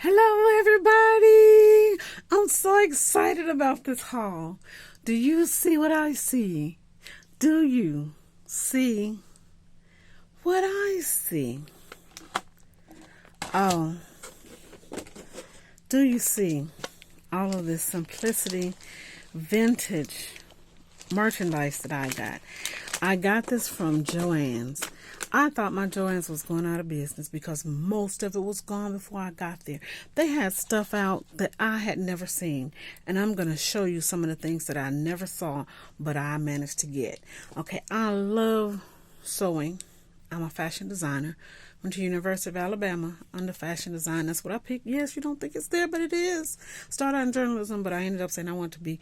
Hello, everybody. I'm so excited about this haul. Do you see what I see? Do you see what I see? Oh, do you see all of this Simplicity vintage merchandise that I got? I got this from Joann's. I thought my Joann's was going out of business because most of it was gone before I got there. They had stuff out that I had never seen, and I'm going to show you some of the things that I never saw, but I managed to get. Okay, I love sewing. I'm a fashion designer. Went to University of Alabama under fashion design. That's what I picked. Yes, you don't think it's there, but it is. Started out in journalism, but I ended up saying I wanted to be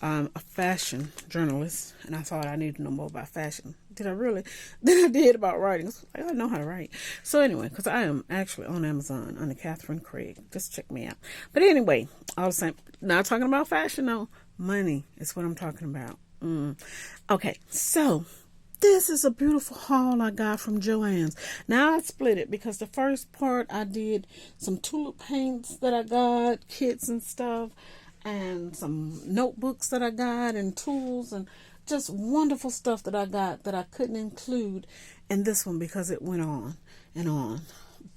a fashion journalist, and I thought I needed to know more about fashion. Did I really? Then I did about writing. I know how to write. So anyway, because I am actually on Amazon under Catherine Craig. Just check me out. But anyway, all the same, not talking about fashion, though. Money is what I'm talking about. Okay, so this is a beautiful haul I got from Joann's. Now I split it because the first part I did some tulip paints that I got, kits and stuff, and some notebooks that I got, and tools, and just wonderful stuff that I got that I couldn't include in this one because it went on and on.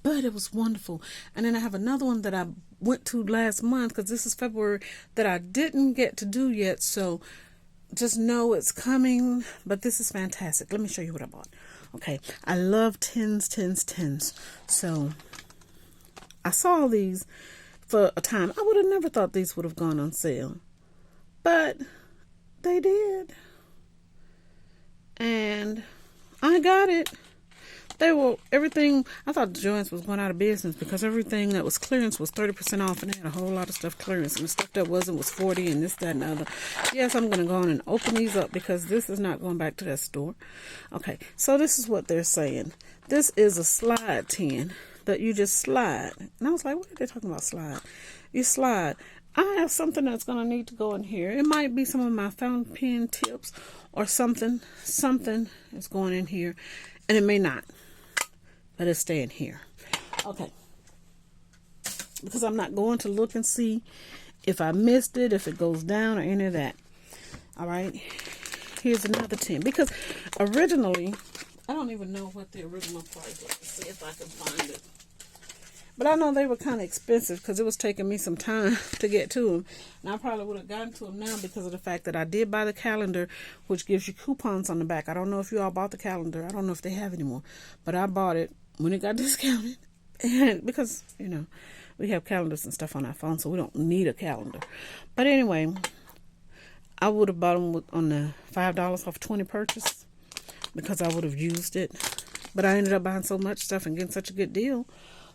But it was wonderful. And then I have another one that I went to last month because this is February that I didn't get to do yet. So just know it's coming, but this is fantastic. Let me show you what I bought. Okay, I love tins. So I saw these for a time. I would have never thought these would have gone on sale, but they did. And I got it. They were everything. I thought the Joann's was going out of business because everything that was clearance was 30% off, and they had a whole lot of stuff clearance, and the stuff that wasn't was 40, and this, that, and the other. Yes, I'm going to go on and open these up because this is not going back to that store. Okay, so this is what they're saying. This is a slide tin that you just slide. And I was like, what are they talking about slide? You slide. I have something that's going to need to go in here. It might be some of my fountain pen tips or something. Something is going in here, and it may not. But it's staying here. Okay. Because I'm not going to look and see if I missed it, if it goes down, or any of that. All right. Here's another tin. Because originally, I don't even know what the original price was. Let's see if I can find it. But I know they were kind of expensive because it was taking me some time to get to them. And I probably would have gotten to them now because of the fact that I did buy the calendar, which gives you coupons on the back. I don't know if you all bought the calendar. I don't know if they have anymore. But I bought it when it got discounted. And because, you know, we have calendars and stuff on our phone, so we don't need a calendar. But anyway, I would have bought them on the $5 off 20 purchase because I would have used it. But I ended up buying so much stuff and getting such a good deal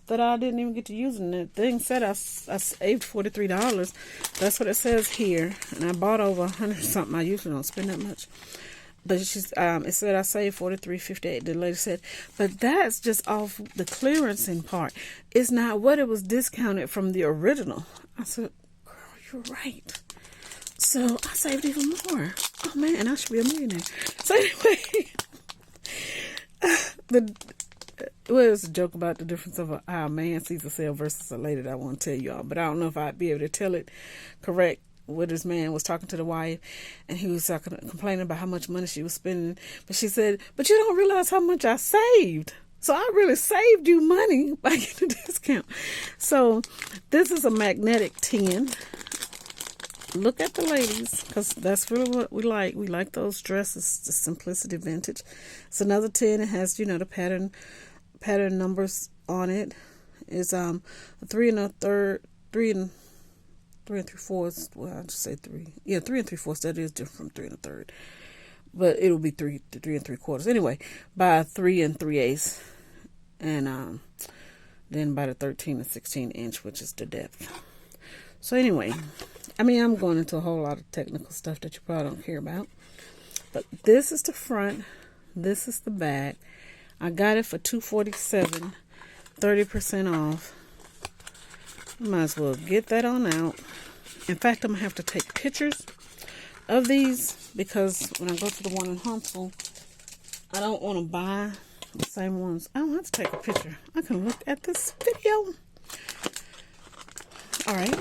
that I didn't even get to use it. And the thing said I saved $43. That's what it says here. And I bought over 100 something. I usually don't spend that much. But she's it said I saved $43.58. The lady said, but that's just off the clearancing part. It's not what it was discounted from the original. I said, girl, you're right. So I saved even more. Oh man, I should be a millionaire. So anyway, it was a joke about the difference of how a man sees a sale versus a lady that I won't tell y'all. But I don't know if I'd be able to tell it correct. Where this man was talking to the wife, and he was complaining about how much money she was spending. But she said, but you don't realize how much I saved. So I really saved you money by getting a discount. So this is a magnetic tin. Look at the ladies, because that's really what we like. We like those dresses, the Simplicity vintage. It's another tin. It has, you know, the pattern numbers on it. It's a 3 3 3/4. Well, I'll just say 3. Yeah, 3 3/4. That is different from 3 1/3. But it'll be 3 3 3/4. Anyway, by 3 3/8, and then by the 13 16 inch, which is the depth. So anyway, I mean, I'm going into a whole lot of technical stuff that you probably don't care about. But this is the front. This is the back. I got it for $247, 30% off. Might as well get that on out. In fact, I'm going to have to take pictures of these because when I go to the one in Huntsville, I don't want to buy the same ones. I don't have to take a picture. I can look at this video. All right,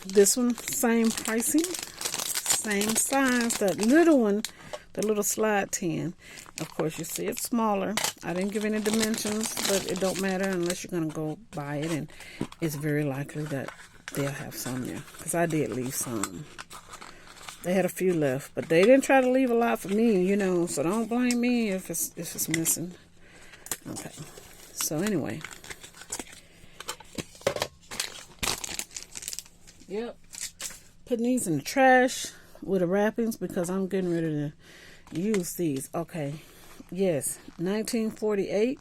this one, same pricing, same size. That little one, the little slide 10. Of course, you see it's smaller. I didn't give any dimensions, but it don't matter unless you're going to go buy it. And it's very likely that they'll have some there, because I did leave some. They had a few left, but they didn't try to leave a lot for me, you know, so don't blame me if it's missing. Okay, so anyway. Yep, putting these in the trash with the wrappings because I'm getting ready to use these. Okay, yes, 1948,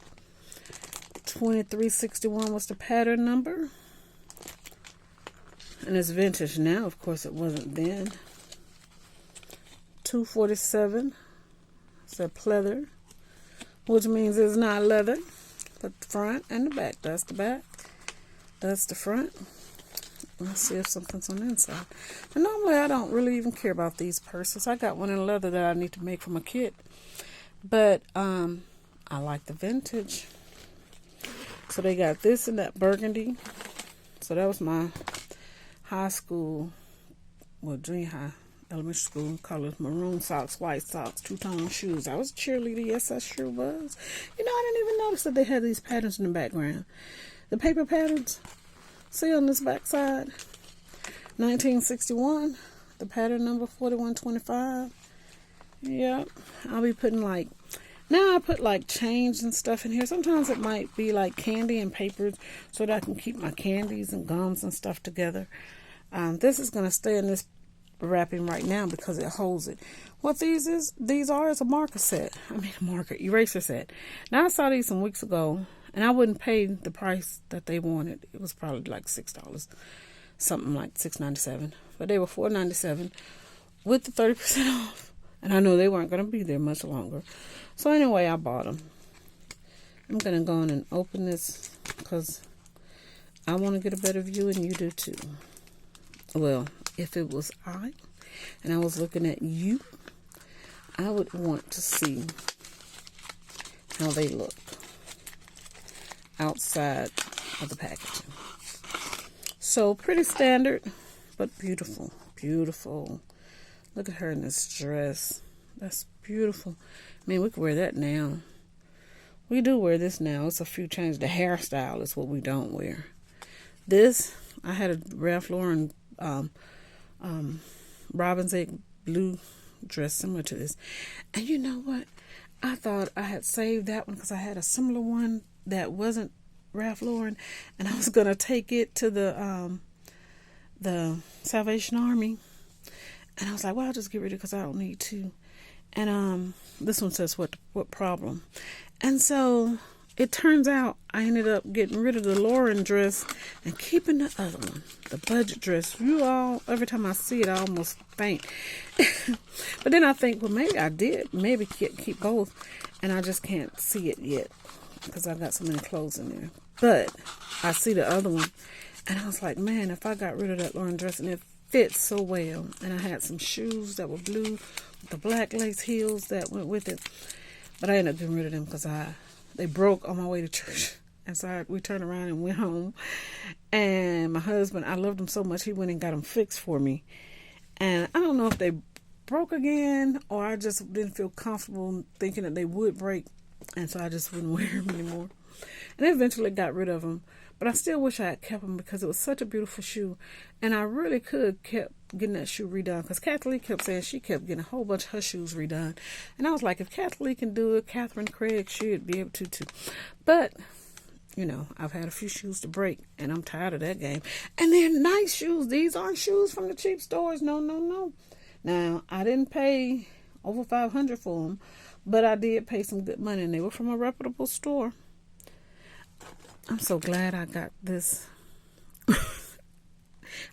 2361 was the pattern number. And it's vintage now, of course it wasn't then. 247, it's a pleather, which means it's not leather. But the front and the back, that's the back, that's the front. Let's see if something's on the inside. And normally I don't really even care about these purses. I got one in leather that I need to make for my kid. But I like the vintage. So they got this in that burgundy. So that was my high school, well, junior high, elementary school colors. Maroon socks, white socks, two-tone shoes. I was a cheerleader. Yes, I sure was. You know, I didn't even notice that they had these patterns in the background. The paper patterns. See on this back side, 1961, the pattern number 4125. Yep, I'll be putting like, now I put like change and stuff in here. Sometimes it might be like candy and papers so that I can keep my candies and gums and stuff together. This is going to stay in this wrapping right now because it holds it. What these are is a marker set. Eraser set. Now I saw these some weeks ago. And I wouldn't pay the price that they wanted. It was probably like $6, something like $6.97. But they were $4.97 with the 30% off. And I know they weren't going to be there much longer. So anyway, I bought them. I'm going to go in and open this because I want to get a better view and you do too. Well, if it was I and I was looking at you, I would want to see how they look outside of the packaging. So pretty standard, but beautiful, beautiful. Look at her in this dress. That's beautiful. I mean, we could wear that now. We do wear this now. It's a few changes. The hairstyle is what we don't wear. This, I had a Ralph Lauren Robin's Egg blue dress similar to this. And you know what? I thought I had saved that one because I had a similar one that wasn't Ralph Lauren, and I was gonna take it to the Salvation Army, and I was like, well, I'll just get rid of it because I don't need to. And this one says what problem, and so it turns out I ended up getting rid of the Lauren dress and keeping the other one, the budget dress. Every time I see it, I almost faint. But then I think, well, maybe I did, maybe keep both, and I just can't see it yet because I got so many clothes in there. But I see the other one, and I was like, man, if I got rid of that Lauren dress, and it fits so well, and I had some shoes that were blue with the black lace heels that went with it, but I ended up getting rid of them because they broke on my way to church, and so we turned around and went home. And my husband, I loved him so much, he went and got them fixed for me. And I don't know if they broke again, or I just didn't feel comfortable thinking that they would break, and so I just wouldn't wear them anymore. And I eventually got rid of them, but I still wish I had kept them because it was such a beautiful shoe, and I really could kept getting that shoe redone because Kathleen kept saying she kept getting a whole bunch of her shoes redone, and I was like, if Kathleen can do it, Catherine Craig should be able to too. But you know, I've had a few shoes to break, and I'm tired of that game. And they're nice shoes. These aren't shoes from the cheap stores. No. Now, I didn't pay over $500 for them, but I did pay some good money, and they were from a reputable store. I'm so glad I got this.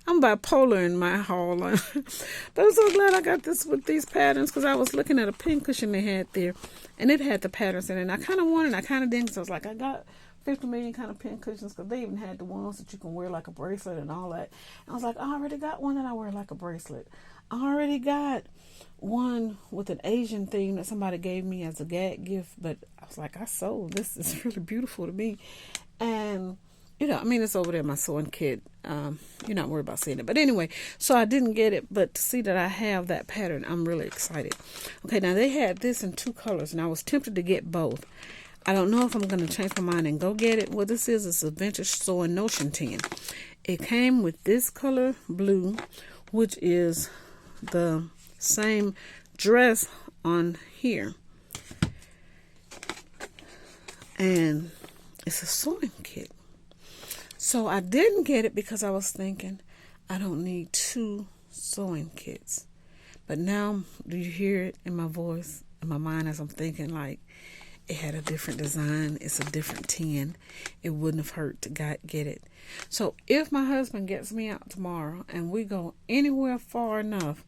I'm bipolar in my haul. But I'm so glad I got this with these patterns because I was looking at a pin cushion they had there, and it had the patterns in it. And I kind of wanted, I kind of didn't, so I was like, I got 50 million kind of pin cushions because they even had the ones that you can wear like a bracelet and all that. And I was like, I already got one that I wear like a bracelet. I already got one with an Asian theme that somebody gave me as a gag gift, but I was like, I sold this. Is really beautiful to me. And You know, I mean, it's over there in my sewing kit. You're not worried about seeing it. But anyway, so I didn't get it, but to see that I have that pattern, I'm really excited. Okay, now they had this in 2 colors, and I was tempted to get both. I don't know if I'm going to change my mind and go get it. What this is a vintage sewing notion tin. It came with this color, blue, which is the same dress on here. And it's a sewing kit. So I didn't get it because I was thinking I don't need 2 sewing kits. But now, do you hear it in my voice, in my mind, as I'm thinking like it had a different design, it's a different tin. It wouldn't have hurt to get it. So if my husband gets me out tomorrow and we go anywhere far enough,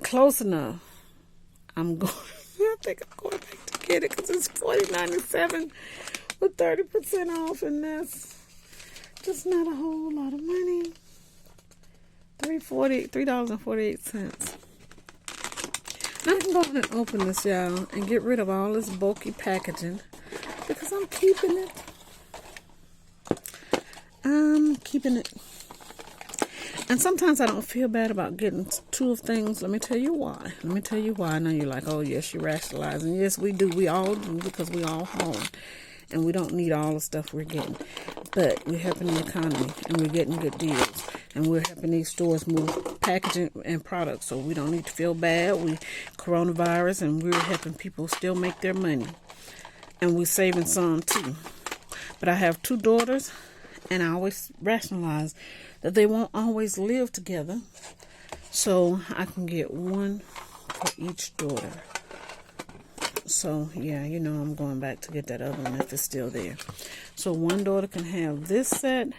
close enough, I'm going. I think I'm going back to get it because it's $40.97 with 30% off, and that's just not a whole lot of money. $3.48. Now I can go ahead and open this, y'all, and get rid of all this bulky packaging because I'm keeping it. I'm keeping it. And sometimes I don't feel bad about getting 2 of things. Let me tell you why. I know you're like, oh, yes, you're rationalizing. Yes, we do. We all do because we all home. And we don't need all the stuff we're getting. But we're helping the economy, and we're getting good deals. And we're helping these stores move packaging and products. So we don't need to feel bad. We coronavirus, and we're helping people still make their money. And we're saving some, too. But I have 2 daughters, and I always rationalize that they won't always live together. So I can get 1 for each daughter. So, yeah, you know I'm going back to get that other one if it's still there. So one daughter can have this set,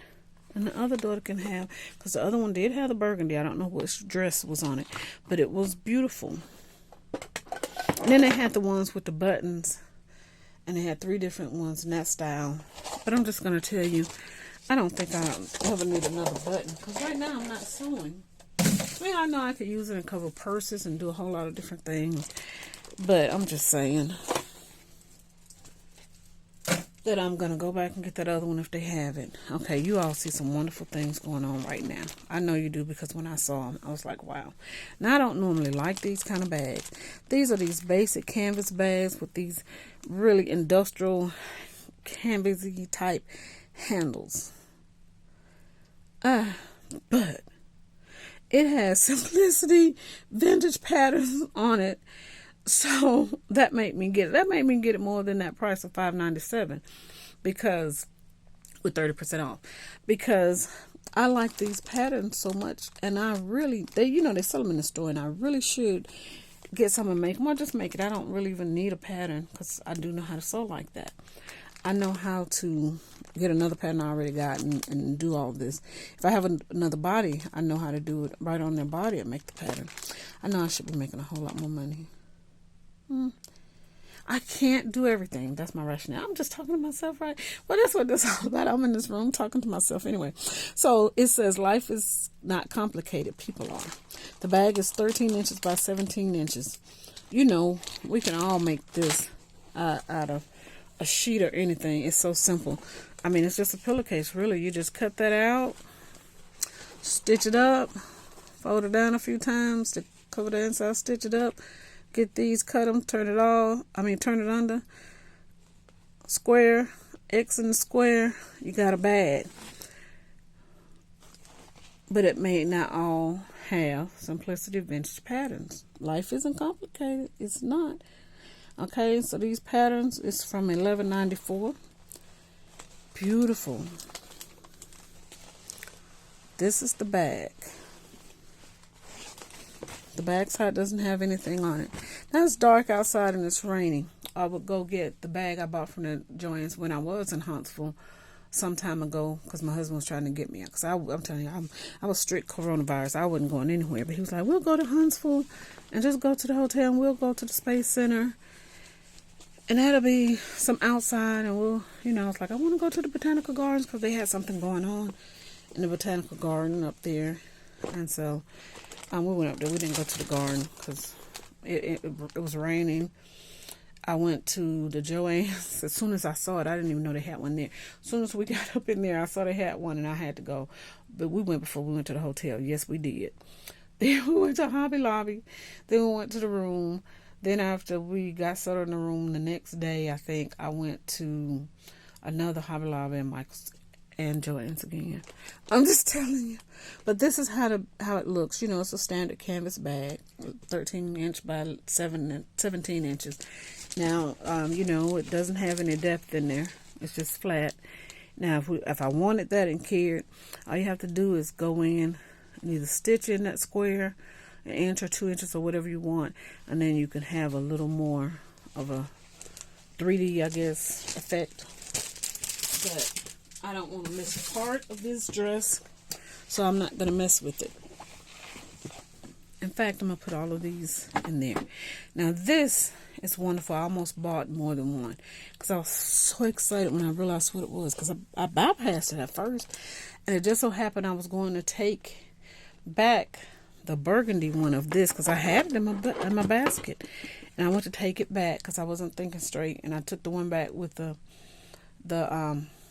and the other daughter can have, because the other one did have the burgundy. I don't know which dress was on it, but it was beautiful. And then they had the ones with the buttons, and they had 3 different ones in that style. But I'm just going to tell you, I don't think I'll ever need another button, because right now I'm not sewing. I mean, I know I could use it and cover purses and do a whole lot of different things. But I'm just saying that I'm going to go back and get that other one if they have it. Okay, you all see some wonderful things going on right now. I know you do, because when I saw them, I was like, wow. Now, I don't normally like these kind of bags. These are these basic canvas bags with these really industrial canvasy type handles. But it has simplicity vintage patterns on it. So that made me get it. That made me get it more than that price of $5.97, because with 30% off, because I like these patterns so much, and I really, they sell them in the store, and I really should get some and make them, or just make it. I don't really even need a pattern, because I do know how to sew like that. I know how to get another pattern I already got and do all this. If I have another body, I know how to do it right on their body and make the pattern. I know I should be making a whole lot more money. I can't do everything. That's my rationale. I'm just talking to myself, right? Well, that's what this is all about. I'm in this room talking to myself anyway. So it says life is not complicated. People are. The bag is 13 inches by 17 inches. You know, we can all make this out of a sheet or anything. It's so simple. I mean, it's just a pillowcase, really. You just cut that out, stitch it up, fold it down a few times to cover the inside, stitch it up. Get these, cut them, turn it under, square, X in the square, you got a bag. But it may not all have simplicity vintage patterns. Life isn't complicated. It's not. Okay, so these patterns is from $11.94. Beautiful. This is the bag. The backside doesn't have anything on it. Now it's dark outside and it's raining. I would go get the bag I bought from the joints when I was in Huntsville some time ago, because my husband was trying to get me out. Because I'm telling you, I was strict coronavirus. I wasn't going anywhere. But he was like, we'll go to Huntsville and just go to the hotel, and we'll go to the Space Center. And that'll be some outside, and we'll, I was like, I want to go to the Botanical Gardens, because they had something going on in the Botanical Garden up there. And so we went up there. We didn't go to the garden because it was raining. I went to the Joann's. As soon as I saw it, I didn't even know they had one there. As soon as we got up in there, I saw they had one, and I had to go. But we went before we went to the hotel. Yes, we did. Then we went to Hobby Lobby. Then we went to the room. Then after we got settled in the room, the next day, I think I went to another Hobby Lobby and Michael's and Joann's again. I'm just telling you. But this is how it looks. You know, it's a standard canvas bag, 13-inch by 17 inches. Now, you know, it doesn't have any depth in there. It's just flat. Now, if I wanted that and cared, all you have to do is go in and either stitch in that square, an inch or 2 inches or whatever you want, and then you can have a little more of a 3D, I guess, effect. But I don't want to miss part of this dress, so I'm not going to mess with it. In fact, I'm going to put all of these in there. Now, this is wonderful. I almost bought more than one because I was so excited when I realized what it was, because I bypassed it at first, and it just so happened I was going to take back the burgundy one of this because I had it in my basket, and I went to take it back because I wasn't thinking straight, and I took the one back with the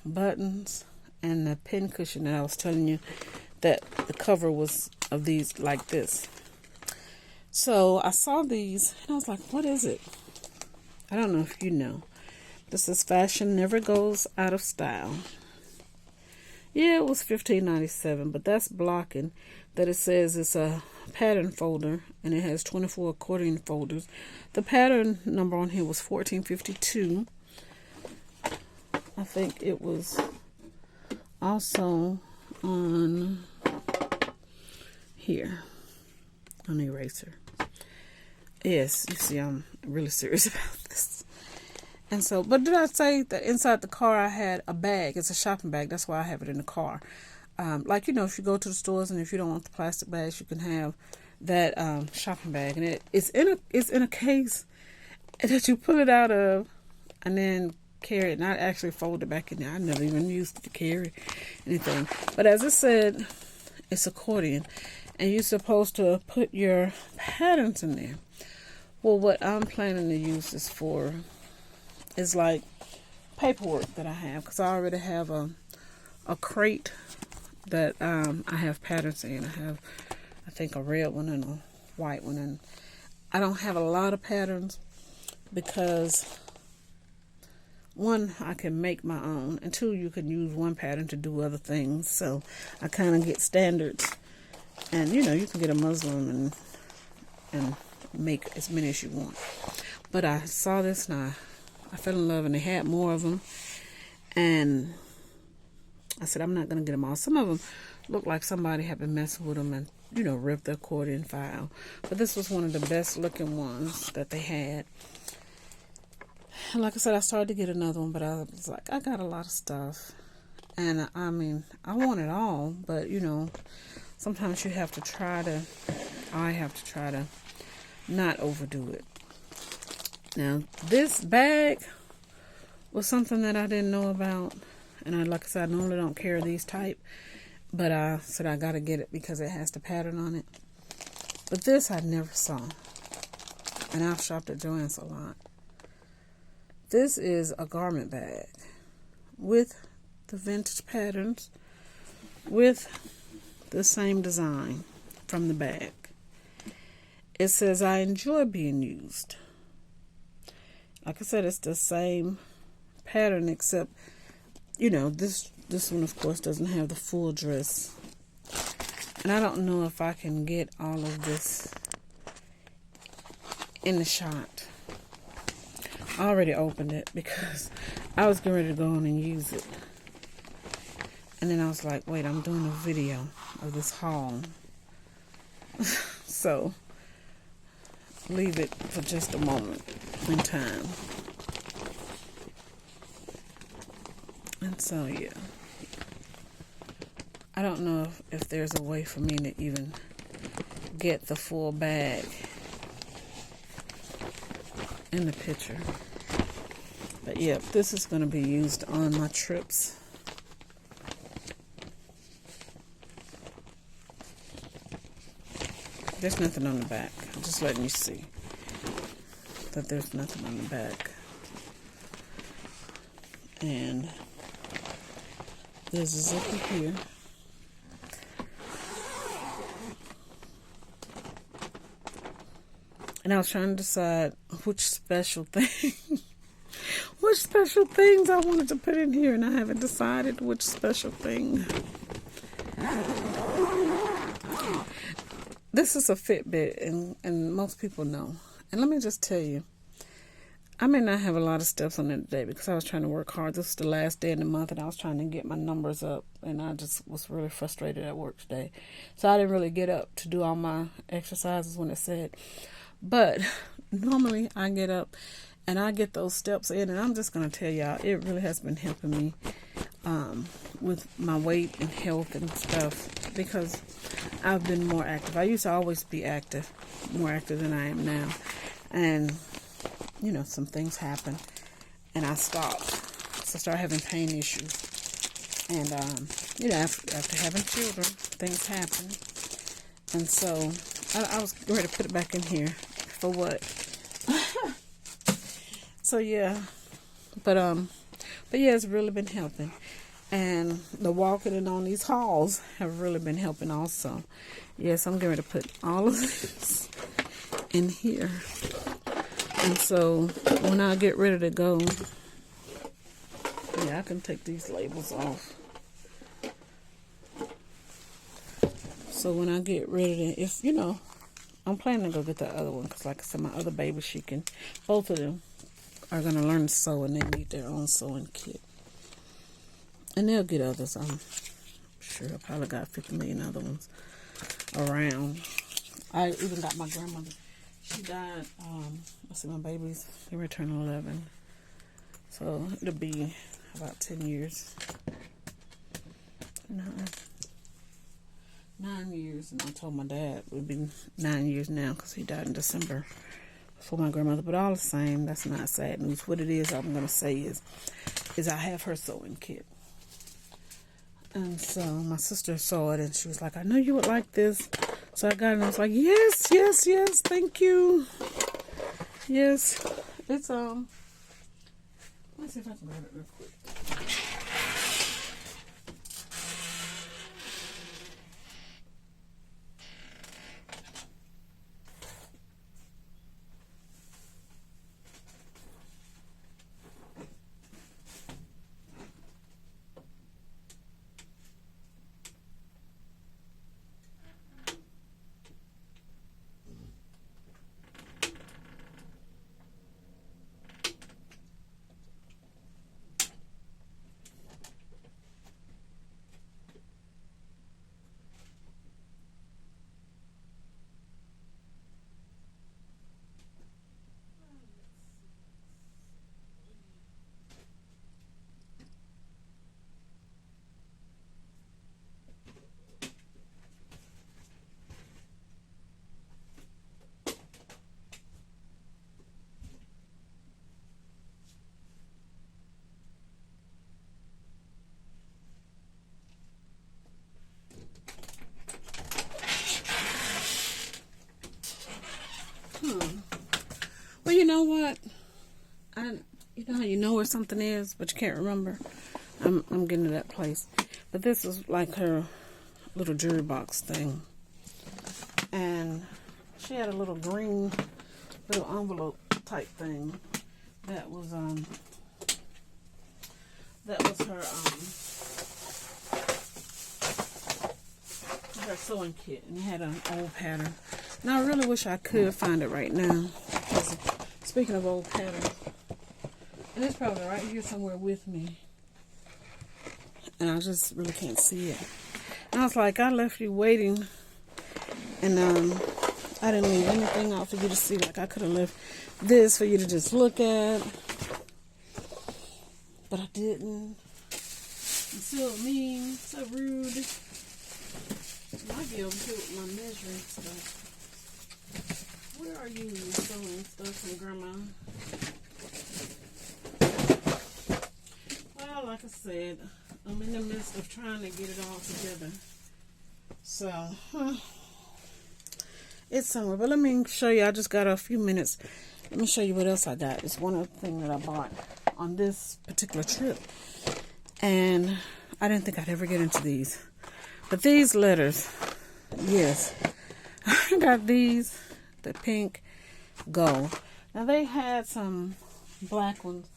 buttons and the pin cushion that I was telling you that the cover was of these like this. So I saw these and I was like, what is it? I don't know if you know. This is Fashion Never Goes Out of Style. Yeah, it was $15.97, but that's blocking that it says it's a pattern folder and it has 24 accordion folders. The pattern number on here was 1452. I think it was also on here on the eraser. Yes, you see, I'm really serious about this. And so, but did I say that inside the car I had a bag? It's a shopping bag. That's why I have it in the car. Like, you know, if you go to the stores and if you don't want the plastic bags, you can have that shopping bag, and it's in a case that you pull it out of, and then carry it, and I actually fold it back in there. I never even used it to carry anything. But as I said, it's accordion, and you're supposed to put your patterns in there. Well, what I'm planning to use this for is like paperwork that I have, because I already have a crate that I have patterns in. I have, I think, a red one and a white one, and I don't have a lot of patterns because one, I can make my own, and two, you can use one pattern to do other things. So I kind of get standards, and you know, you can get a Muslim and make as many as you want. But I saw this and I fell in love, and they had more of them, and I said, I'm not going to get them all. Some of them look like somebody had been messing with them and, you know, ripped the accordion file. But this was one of the best looking ones that they had. And like I said, I started to get another one, but I was like, I got a lot of stuff. And I mean, I want it all, but you know, sometimes I have to try to not overdo it. Now, this bag was something that I didn't know about. And like I said, I normally don't carry these type, but I said I got to get it because it has the pattern on it. But this I never saw. And I've shopped at Joann's a lot. This is a garment bag with the vintage patterns, with the same design from the bag. It says, I enjoy being used. Like I said, it's the same pattern, except, you know, this one, of course, doesn't have the full dress. And I don't know if I can get all of this in the shot. I already opened it because I was getting ready to go on and use it. And then I was like, wait, I'm doing a video of this haul. So, leave it for just a moment in time. And so, yeah. I don't know if there's a way for me to even get the full bag in the picture. But yeah, this is going to be used on my trips. There's nothing on the back. I'm just letting you see. that there's nothing on the back. And there's a zipper here. And I was trying to decide which special things I wanted to put in here, and I haven't decided which special thing. This is a Fitbit, and most people know. And let me just tell you, I may not have a lot of steps on it today because I was trying to work hard. This is the last day in the month, and I was trying to get my numbers up, and I just was really frustrated at work today. So I didn't really get up to do all my exercises when it said. But normally I get up and I get those steps in, and I'm just going to tell y'all, it really has been helping me with my weight and health and stuff, because I've been more active. I used to always be active, more active than I am now. And, you know, some things happen and I stopped. So I started having pain issues. And, you know, after having children, things happen. And so I was ready to put it back in here. For what? So yeah, but yeah, it's really been helping, and the walking and on these halls have really been helping also. Yes, I'm going to put all of this in here, and so when I get ready to go, yeah, I can take these labels off. So when I get ready to, if you know, I'm planning to go get the other one, because like I said, my other baby, both of them are going to learn to sew, and they need their own sewing kit. And they'll get others, I'm sure. I probably got 50 million other ones around. I even got my grandmother. She died, let's see, my baby's, they were turning 11. So it'll be about 10 years. 9 years, and I told my dad it would be 9 years now because he died in December before my grandmother. But all the same, that's not sad news. What it is, I'm going to say is I have her sewing kit. And so my sister saw it, and she was like, I know you would like this. So I got it, and I was like, yes, yes, yes, thank you. Yes, it's, let me see if I can grab it real quick. Well, you know what? You know how you know where something is, but you can't remember? I'm getting to that place. But this is like her little jewelry box thing. And she had a little green little envelope type thing. That was her sewing kit, and it had an old pattern. And I really wish I could find it right now. Speaking of old patterns, and it's probably right here somewhere with me, and I just really can't see it. And I was like, I left you waiting, and I didn't leave anything out for you to see. Like, I could have left this for you to just look at, but I didn't. It's so mean, so rude. I might be able to do with my measuring stuff. Where are you sewing stuff from Grandma? Well, like I said, I'm in the midst of trying to get it all together. So, it's somewhere. But let me show you. I just got a few minutes. let me show you what else I got. It's one other thing that I bought on this particular trip. And I didn't think I'd ever get into these. But these letters, yes. I got these, the pink gold. Now they had some black ones,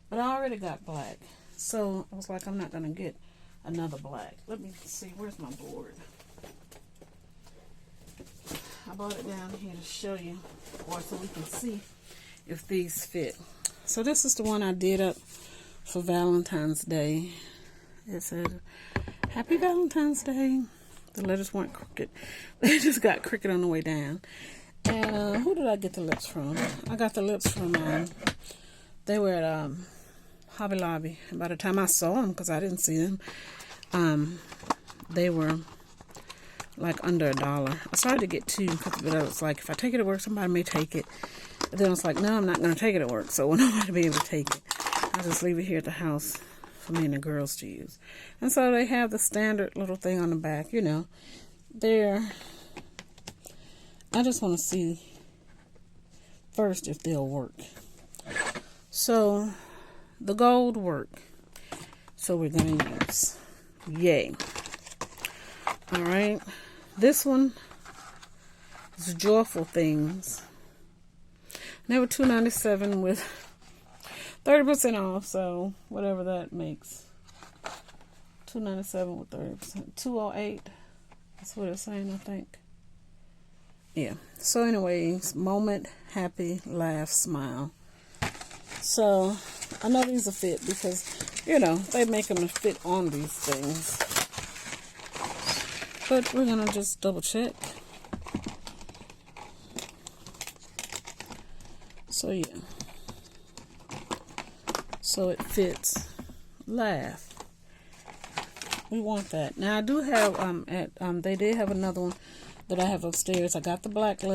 but I already got black. So I was like, I'm not going to get another black. Let me see, where's my board? I brought it down here to show you, or so we can see if these fit. So this is the one I did up for Valentine's Day. It said, Happy Valentine's Day. The letters weren't crooked. They just got crooked on the way down. And who did I get the lips from? I got the lips from, they were at Hobby Lobby. And by the time I saw them, because I didn't see them, they were like under $1. I started to get two, but I was like, if I take it to work, somebody may take it. But then I was like, no, I'm not going to take it to work, so I don't want to be able to take it. I'll just leave it here at the house for me and the girls to use. And so they have the standard little thing on the back, you know. I just want to see first if they'll work. So the gold work. So we're going to use. Yay. All right. This one is Joyful Things. They were $2.97 with 30% off, so whatever that makes. $2.97 with 30%. $2.08. That's what it's saying, I think. Yeah. So anyways, moment, happy, laugh, smile. So I know these will fit because, you know, they make them to fit on these things. But we're going to just double check. So yeah. So it fits. Laugh. We want that. Now I do have they did have another one that I have upstairs. I got the black